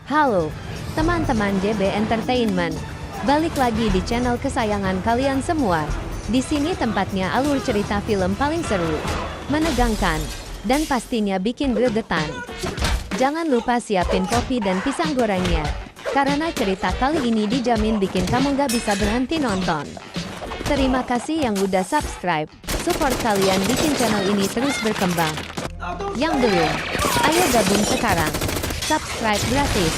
Halo, teman-teman JB Entertainment. Balik lagi di channel kesayangan kalian semua. Di sini tempatnya alur cerita film paling seru, menegangkan, dan pastinya bikin gregetan. Jangan lupa siapin kopi dan pisang gorengnya, karena cerita kali ini dijamin bikin kamu gak bisa berhenti nonton. Terima kasih yang udah subscribe. Support kalian bikin channel ini terus berkembang. Yang belum, ayo gabung sekarang. Subscribe gratis,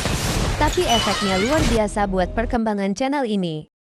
tapi efeknya luar biasa buat perkembangan channel ini.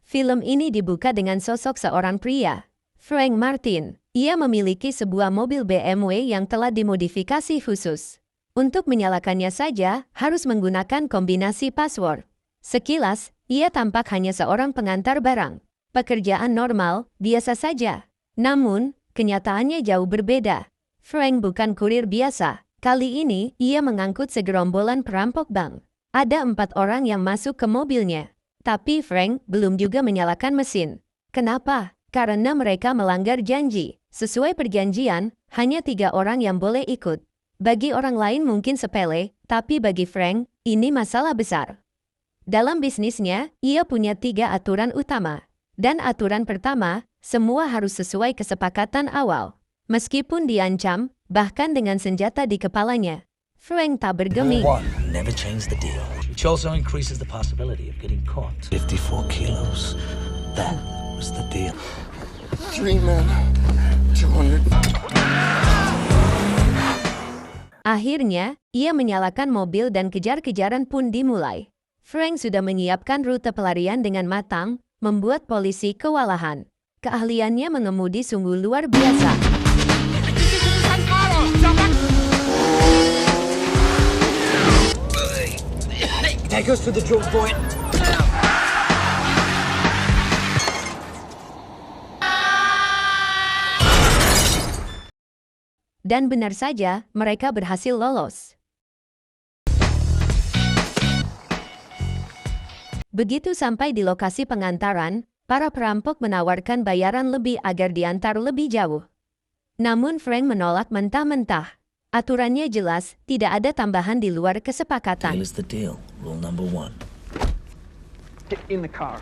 Film ini dibuka dengan sosok seorang pria, Frank Martin. Ia memiliki sebuah mobil BMW yang telah dimodifikasi khusus. Untuk menyalakannya saja, harus menggunakan kombinasi password. Sekilas, ia tampak hanya seorang pengantar barang. Pekerjaan normal, biasa saja. Namun, kenyataannya jauh berbeda. Frank bukan kurir biasa. Kali ini, ia mengangkut segerombolan perampok bank. Ada 4 orang yang masuk ke mobilnya. Tapi Frank belum juga menyalakan mesin. Kenapa? Karena mereka melanggar janji. Sesuai perjanjian, hanya 3 orang yang boleh ikut. Bagi orang lain mungkin sepele, tapi bagi Frank, ini masalah besar. Dalam bisnisnya, ia punya 3 aturan utama. Dan aturan pertama, semua harus sesuai kesepakatan awal. Meskipun diancam, bahkan dengan senjata di kepalanya, Frank tak bergeming. Never change the deal, which also increases the possibility of getting caught. 54 kilos. That was the deal. 3 men, 200. Akhirnya, ia menyalakan mobil dan kejar-kejaran pun dimulai. Frank sudah menyiapkan rute pelarian dengan matang, membuat polisi kewalahan. Keahliannya mengemudi sungguh luar biasa. Take us to the drop point. Dan benar saja, mereka berhasil lolos. Begitu sampai di lokasi pengantaran, para perampok menawarkan bayaran lebih agar diantar lebih jauh. Namun Frank menolak mentah-mentah. Aturannya jelas, tidak ada tambahan di luar kesepakatan. Deal is the deal. Rule number 1. Get in the car.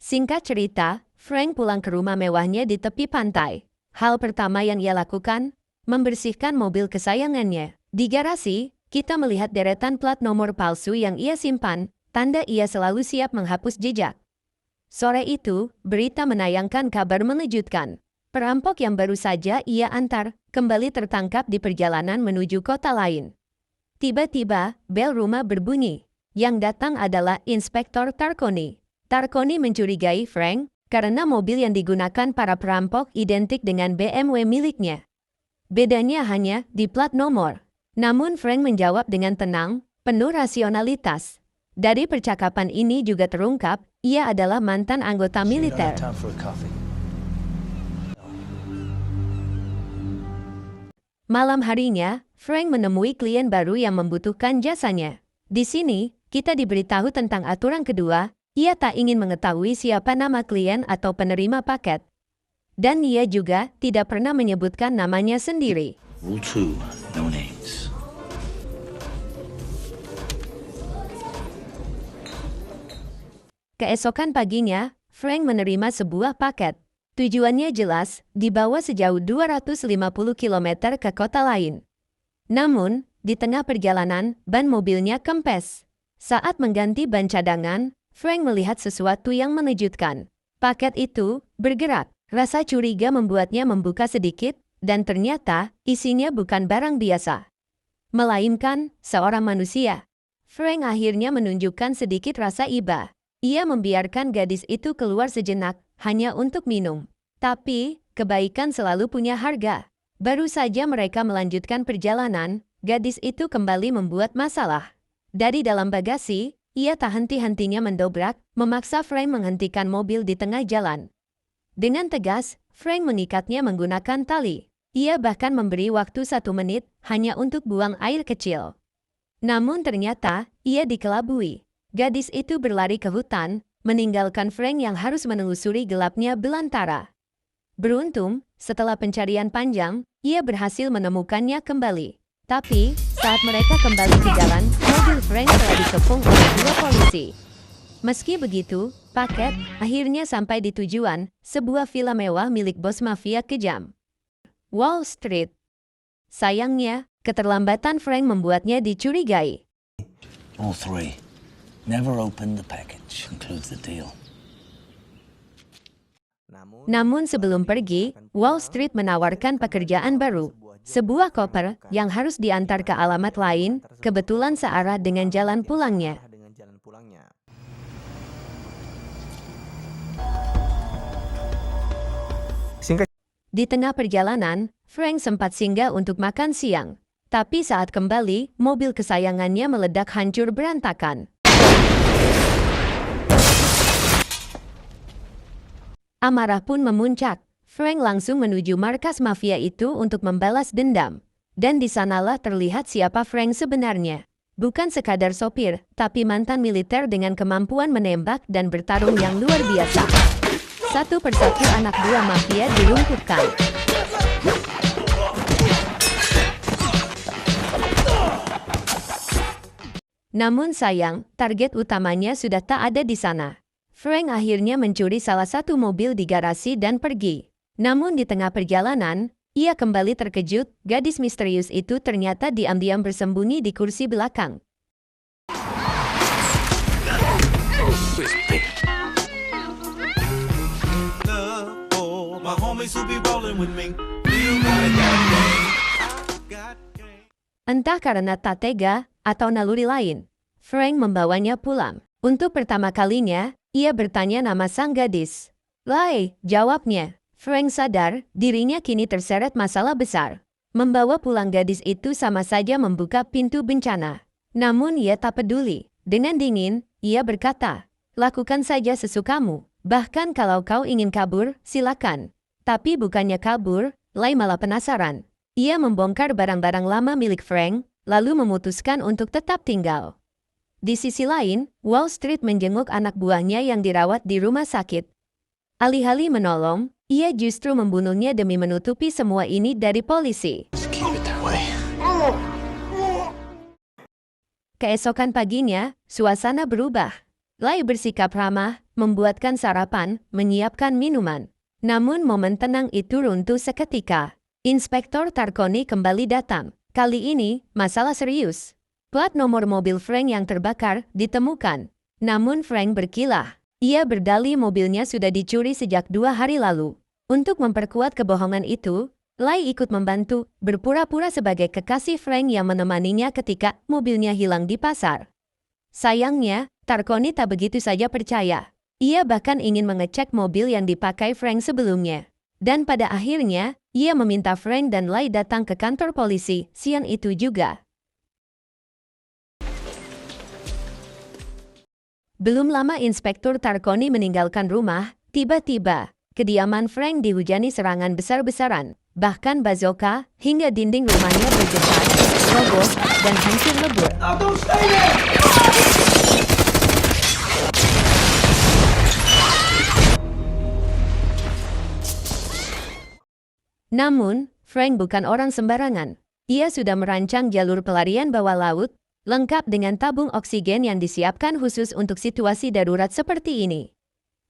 Singkat cerita, Frank pulang ke rumah mewahnya di tepi pantai. Hal pertama yang ia lakukan, membersihkan mobil kesayangannya. Di garasi, kita melihat deretan plat nomor palsu yang ia simpan, tanda ia selalu siap menghapus jejak. Sore itu, berita menayangkan kabar mengejutkan. Perampok yang baru saja ia antar, kembali tertangkap di perjalanan menuju kota lain. Tiba-tiba, bel rumah berbunyi. Yang datang adalah Inspektor Tarconi. Tarconi mencurigai Frank, karena mobil yang digunakan para perampok identik dengan BMW miliknya. Bedanya hanya di plat nomor. Namun Frank menjawab dengan tenang, penuh rasionalitas. Dari percakapan ini juga terungkap, ia adalah mantan anggota militer. Time for a coffee. Malam harinya, Frank menemui klien baru yang membutuhkan jasanya. Di sini, kita diberitahu tentang aturan kedua, ia tak ingin mengetahui siapa nama klien atau penerima paket. Dan ia juga tidak pernah menyebutkan namanya sendiri. Rule 2. No names. Keesokan paginya, Frank menerima sebuah paket. Tujuannya jelas, dibawa sejauh 250 km ke kota lain. Namun, di tengah perjalanan, ban mobilnya kempes. Saat mengganti ban cadangan, Frank melihat sesuatu yang mengejutkan. Paket itu bergerak. Rasa curiga membuatnya membuka sedikit, dan ternyata isinya bukan barang biasa, melainkan seorang manusia. Frank akhirnya menunjukkan sedikit rasa iba. Ia membiarkan gadis itu keluar sejenak, hanya untuk minum. Tapi, kebaikan selalu punya harga. Baru saja mereka melanjutkan perjalanan, gadis itu kembali membuat masalah. Dari dalam bagasi, ia tak henti-hentinya mendobrak, memaksa Frank menghentikan mobil di tengah jalan. Dengan tegas, Frank mengikatnya menggunakan tali. Ia bahkan memberi waktu 1 menit, hanya untuk buang air kecil. Namun ternyata, ia dikelabui. Gadis itu berlari ke hutan, meninggalkan Frank yang harus menelusuri gelapnya belantara. Beruntung, setelah pencarian panjang, ia berhasil menemukannya kembali. Tapi, saat mereka kembali ke jalan, mobil Frank telah dikepung oleh 2 polisi. Meski begitu, paket akhirnya sampai di tujuan, sebuah villa mewah milik bos mafia kejam, Wall Street. Sayangnya, keterlambatan Frank membuatnya dicurigai. All 3. Never opened the package. Includes the deal. Namun sebelum pergi, Wall Street menawarkan pekerjaan baru. Sebuah koper yang harus diantar ke alamat lain, kebetulan searah dengan jalan pulangnya. Di tengah perjalanan, Frank sempat singgah untuk makan siang. Tapi saat kembali, mobil kesayangannya meledak hancur berantakan. Amarah pun memuncak. Frank langsung menuju markas mafia itu untuk membalas dendam. Dan di sanalah terlihat siapa Frank sebenarnya. Bukan sekadar sopir, tapi mantan militer dengan kemampuan menembak dan bertarung yang luar biasa. Satu persatu anak buah mafia dilumpuhkan. Namun sayang, target utamanya sudah tak ada di sana. Frank akhirnya mencuri salah satu mobil di garasi dan pergi. Namun di tengah perjalanan, ia kembali terkejut, gadis misterius itu ternyata diam-diam bersembunyi di kursi belakang. Entah karena tak tega atau naluri lain, Frank membawanya pulang. Untuk pertama kalinya, ia bertanya nama sang gadis. "Lai," jawabnya. Frank sadar dirinya kini terseret masalah besar. Membawa pulang gadis itu sama saja membuka pintu bencana. Namun ia tak peduli. Dengan dingin, ia berkata, "Lakukan saja sesukamu. Bahkan kalau kau ingin kabur, silakan." Tapi bukannya kabur, Lai malah penasaran. Ia membongkar barang-barang lama milik Frank, lalu memutuskan untuk tetap tinggal. Di sisi lain, Wall Street menjenguk anak buahnya yang dirawat di rumah sakit. Alih-alih menolong, ia justru membunuhnya demi menutupi semua ini dari polisi. Keesokan paginya, suasana berubah. Lai bersikap ramah, membuatkan sarapan, menyiapkan minuman. Namun momen tenang itu runtuh seketika. Inspektor Tarconi kembali datang. Kali ini, masalah serius. Plat nomor mobil Frank yang terbakar ditemukan. Namun Frank berkilah. Ia berdalih mobilnya sudah dicuri sejak 2 hari lalu. Untuk memperkuat kebohongan itu, Lai ikut membantu, berpura-pura sebagai kekasih Frank yang menemaninya ketika mobilnya hilang di pasar. Sayangnya, Tarconi tak begitu saja percaya. Ia bahkan ingin mengecek mobil yang dipakai Frank sebelumnya. Dan pada akhirnya, ia meminta Frank dan Lai datang ke kantor polisi siang itu juga. Belum lama Inspektur Tarconi meninggalkan rumah, tiba-tiba, kediaman Frank dihujani serangan besar-besaran. Bahkan bazooka hingga dinding rumahnya bergetar, roboh, dan hancur lebur. Namun, Frank bukan orang sembarangan. Ia sudah merancang jalur pelarian bawah laut, lengkap dengan tabung oksigen yang disiapkan khusus untuk situasi darurat seperti ini.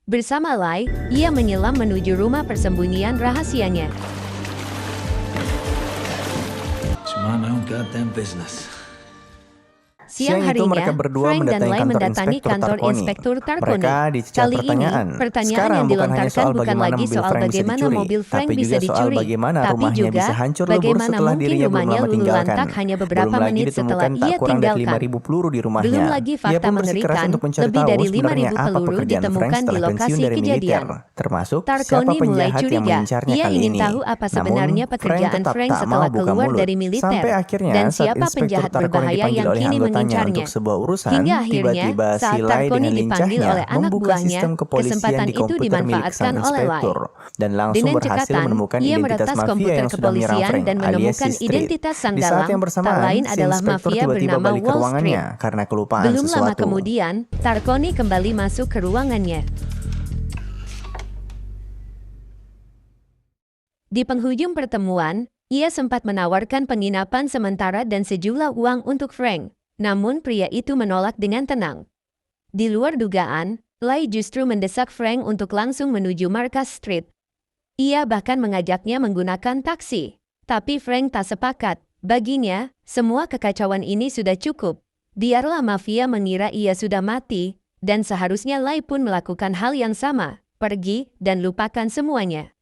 Bersama Lai, ia menyelam menuju rumah persembunyian rahasianya. It's my own goddamn business. Siang harinya, mereka berdua Frank dan Lai mendatangi kantor Inspektur Tarconi. Kali ini, pertanyaan yang dilontarkan bukan lagi soal bagaimana mobil Frank bisa dicuri, tapi juga bagaimana mungkin rumahnya luluh lantak hanya beberapa menit setelah ia tinggalkan. Belum lagi fakta mengerikan, lebih dari 5.000 peluru ditemukan di lokasi kejadian. Tarconi mulai curiga, ia ingin tahu apa sebenarnya pekerjaan Frank setelah keluar dari militer, dan siapa penjahat berbahaya yang kini mengincarnya. Hingga akhirnya, saat Tarconi dipanggil oleh anak buahnya, kesempatan itu dimanfaatkan oleh Lai. Dengan cekatan, ia meretas komputer kepolisian dan menemukan identitas sang dalang, tak lain adalah mafia bernama Wall Street. Belum lama kemudian, Tarconi kembali masuk ke ruangannya. Di penghujung pertemuan, Ia sempat menawarkan penginapan sementara dan sejumlah uang untuk Frank, namun pria itu menolak dengan tenang. Di luar dugaan, Lai justru mendesak Frank untuk langsung menuju Marcus Street. Ia bahkan mengajaknya menggunakan taksi. Tapi Frank tak sepakat. Baginya, semua kekacauan ini sudah cukup. Biarlah mafia mengira ia sudah mati, dan seharusnya Lai pun melakukan hal yang sama, pergi dan lupakan semuanya.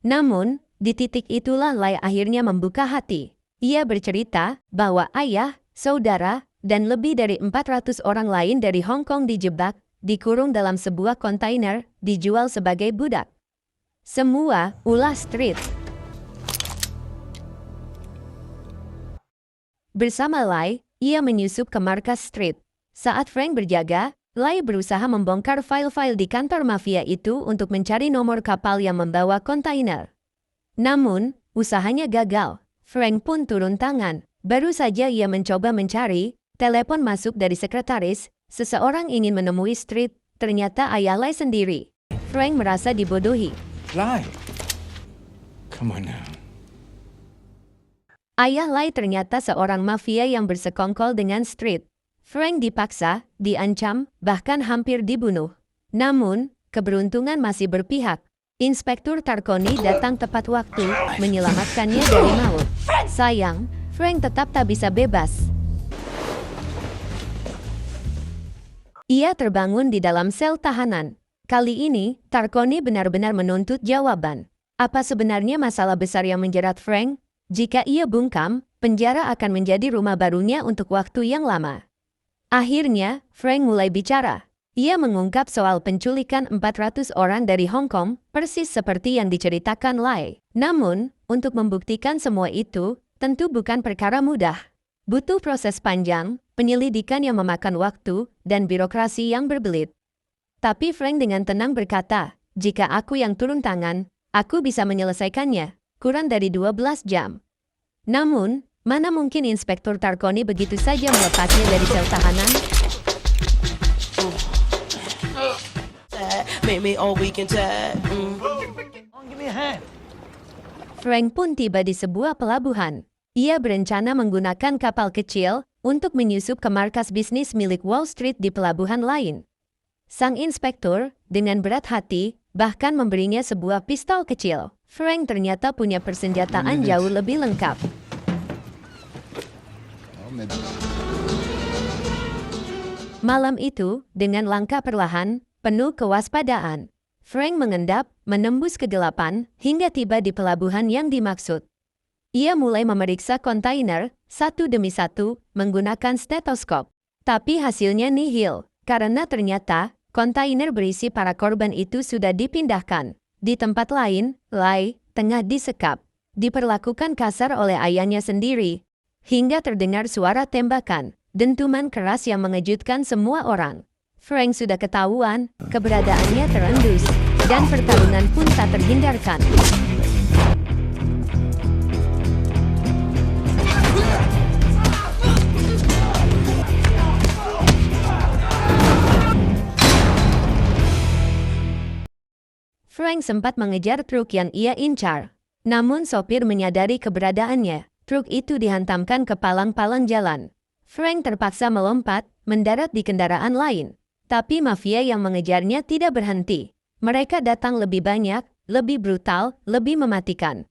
Namun, di titik itulah Lai akhirnya membuka hati. Ia bercerita bahwa ayah, saudara, dan lebih dari 400 orang lain dari Hong Kong dijebak, dikurung dalam sebuah kontainer, dijual sebagai budak. Semua ulah Street. Bersama Lai, ia menyusup ke Marcus Street. Saat Frank berjaga, Lai berusaha membongkar file-file di kantor mafia itu untuk mencari nomor kapal yang membawa kontainer. Namun, usahanya gagal. Frank pun turun tangan. Baru saja ia mencoba mencari, telepon masuk dari sekretaris, seseorang ingin menemui Street, ternyata ayah Lai sendiri. Frank merasa dibodohi. Lie. Come on now. Ayah Lai ternyata seorang mafia yang bersekongkol dengan Street. Frank dipaksa, diancam, bahkan hampir dibunuh. Namun, keberuntungan masih berpihak. Inspektur Tarconi datang tepat waktu, menyelamatkannya dari maut. Sayang, Frank tetap tak bisa bebas. Ia terbangun di dalam sel tahanan. Kali ini, Tarconi benar-benar menuntut jawaban. Apa sebenarnya masalah besar yang menjerat Frank? Jika ia bungkam, penjara akan menjadi rumah barunya untuk waktu yang lama. Akhirnya, Frank mulai bicara. Ia mengungkap soal penculikan 400 orang dari Hong Kong, persis seperti yang diceritakan Lai. Namun, untuk membuktikan semua itu, tentu bukan perkara mudah. Butuh proses panjang, penyelidikan yang memakan waktu, dan birokrasi yang berbelit. Tapi Frank dengan tenang berkata, jika aku yang turun tangan, aku bisa menyelesaikannya, kurang dari 12 jam. Namun, mana mungkin Inspektur Tarconi begitu saja melepasnya dari sel tahanan? Give me a hand. Frank pun tiba di sebuah pelabuhan. Ia berencana menggunakan kapal kecil untuk menyusup ke markas bisnis milik Wall Street di pelabuhan lain. Sang inspektur, dengan berat hati, bahkan memberinya sebuah pistol kecil. Frank ternyata punya persenjataan jauh lebih lengkap. Malam itu, dengan langkah perlahan, penuh kewaspadaan, Frank mengendap, menembus kegelapan, hingga tiba di pelabuhan yang dimaksud. Ia mulai memeriksa kontainer, satu demi satu, menggunakan stetoskop. Tapi hasilnya nihil, karena ternyata, kontainer berisi para korban itu sudah dipindahkan. Di tempat lain, Lai, tengah disekap, diperlakukan kasar oleh ayahnya sendiri. Hingga terdengar suara tembakan, dentuman keras yang mengejutkan semua orang. Frank sudah ketahuan, keberadaannya terendus, dan pertarungan pun tak terhindarkan. Frank sempat mengejar truk yang ia incar. Namun sopir menyadari keberadaannya. Truk itu dihantamkan ke palang-palang jalan. Frank terpaksa melompat, mendarat di kendaraan lain. Tapi mafia yang mengejarnya tidak berhenti. Mereka datang lebih banyak, lebih brutal, lebih mematikan.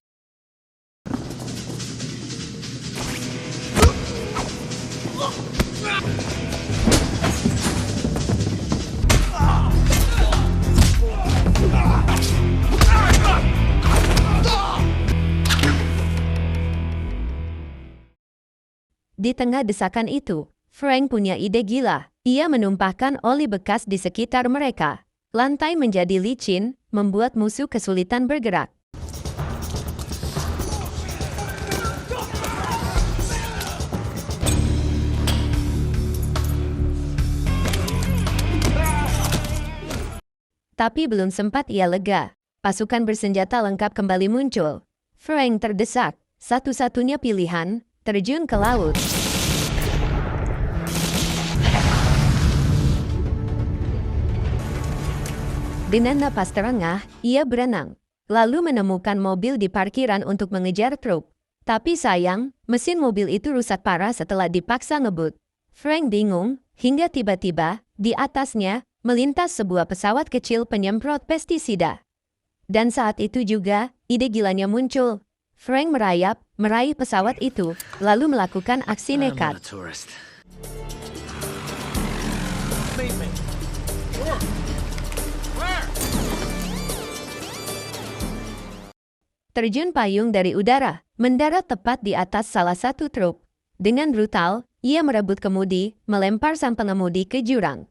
Di tengah desakan itu, Frank punya ide gila. Ia menumpahkan oli bekas di sekitar mereka. Lantai menjadi licin, membuat musuh kesulitan bergerak. Tapi belum sempat ia lega. Pasukan bersenjata lengkap kembali muncul. Frank terdesak. Satu-satunya pilihan, terjun ke laut. Dengan napas terengah, ia berenang. Lalu menemukan mobil di parkiran untuk mengejar truk. Tapi sayang, mesin mobil itu rusak parah setelah dipaksa ngebut. Frank bingung, hingga tiba-tiba, di atasnya, melintas sebuah pesawat kecil penyemprot pestisida. Dan saat itu juga, ide gilanya muncul. Frank meraih pesawat itu, lalu melakukan aksi nekat. Terjun payung dari udara, mendarat tepat di atas salah satu truk. Dengan brutal, ia merebut kemudi, melempar sang pengemudi ke jurang.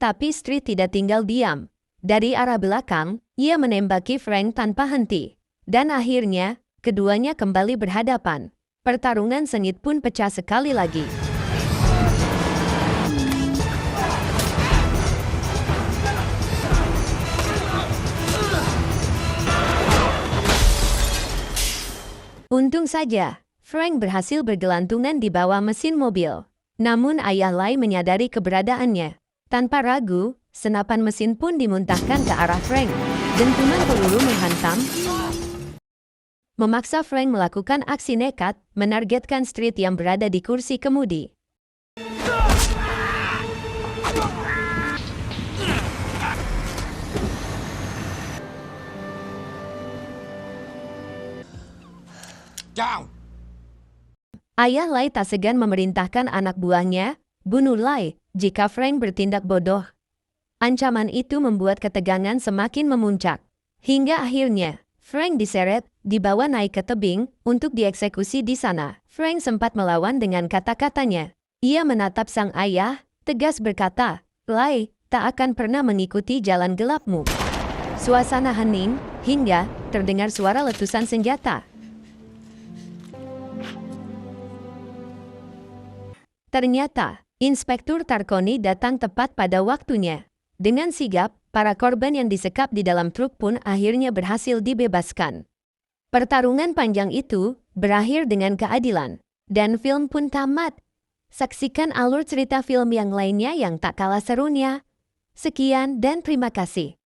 Tapi Street tidak tinggal diam. Dari arah belakang, ia menembaki Frank tanpa henti. Dan akhirnya, keduanya kembali berhadapan. Pertarungan sengit pun pecah sekali lagi. Untung saja, Frank berhasil bergelantungan di bawah mesin mobil. Namun ayah Lai menyadari keberadaannya. Tanpa ragu, senapan mesin pun dimuntahkan ke arah Frank. Dentuman peluru menghantam, memaksa Frank melakukan aksi nekat, menargetkan Street yang berada di kursi kemudi. Down! Ayah Lai tak segan memerintahkan anak buahnya, bunuh Lai, jika Frank bertindak bodoh. Ancaman itu membuat ketegangan semakin memuncak. Hingga akhirnya, Frank diseret, dibawa naik ke tebing, untuk dieksekusi di sana. Frank sempat melawan dengan kata-katanya. Ia menatap sang ayah, tegas berkata, Lai, tak akan pernah mengikuti jalan gelapmu. Suasana hening, hingga terdengar suara letusan senjata. Ternyata, Inspektur Tarkoni datang tepat pada waktunya. Dengan sigap, para korban yang disekap di dalam truk pun akhirnya berhasil dibebaskan. Pertarungan panjang itu berakhir dengan keadilan, dan film pun tamat. Saksikan alur cerita film yang lainnya yang tak kalah serunya. Sekian dan terima kasih.